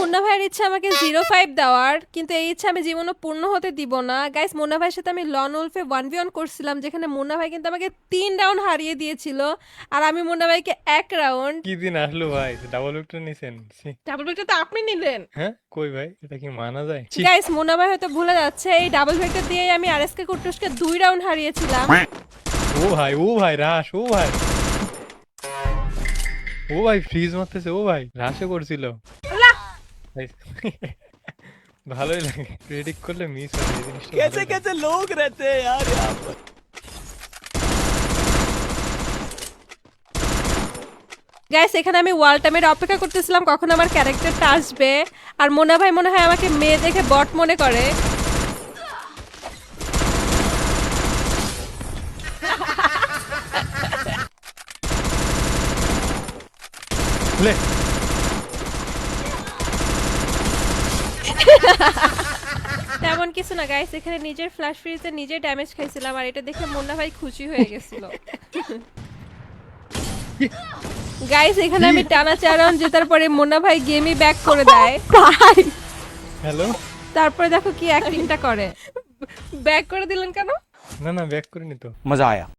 মুন্না ভাইয়ের ইচ্ছা আমাকে 05 দেওয়ার, কিন্তু এই ইচ্ছা আমি জীবনে পূর্ণ হতে দিব না। গাইস, মুন্না ভাইয়ের সাথে আমি লন উলফে 1v1 করছিলাম, যেখানে মুন্না ভাই কিন্তু আমাকে 3 রাউন্ড হারিয়ে দিয়েছিল, আর আমি মুন্না ভাইকে 1 রাউন্ড। কি দিন আসলো ভাই, ডাবল ভিক্টর নিছেন? ছি। ডাবল ভিক্টর তো আপনি নিলেন। হ্যাঁ কই ভাই, এটা কি মানা যায়? ছি। গাইস, মুন্না ভাই হয়তো ভুলে যাচ্ছে, এই ডাবল ভিক্টর দিয়ে আমি আরএসকে কুটুসকে 2 রাউন্ড হারিয়েছিলাম। ও ভাই রাশ, ও ভাই ফ্রিজ মারতেছে, ও ভাই রাশে করছিল। ভাই, ভালোই লাগে, প্রেডিক্ট করলে মিস হয় এই জিনিসটা। कैसे कैसे लोग रहते हैं यार यहाँ पर। গাইস, এখানে আমি ওয়াল টাইমের অপেক্ষা করতেছিলাম কখন আমার ক্যারেক্টারটা আসবে, আর মোনা ভাই মনে হয় আমাকে মেয়ে দেখে বট মনে করে। লে, তেমন কিছু না গাইস, এখানে নিজের ফ্ল্যাশ ফ্রিজে নিজে ড্যামেজ খাইছিলাম, আর এটা দেখে মুন্না ভাই খুশি হয়ে গেছিল। গাইস, এখানে আমি টানা 4 রাউন্ড জেতার পরে মুন্না ভাই গেমই ব্যাক করে দেয়। ভাই, হ্যালো। তারপরে দেখো কি অ্যাক্টিংটা করে। ব্যাক করে দিলেন কেন? না ব্যাক করিনি তো। मजा आया।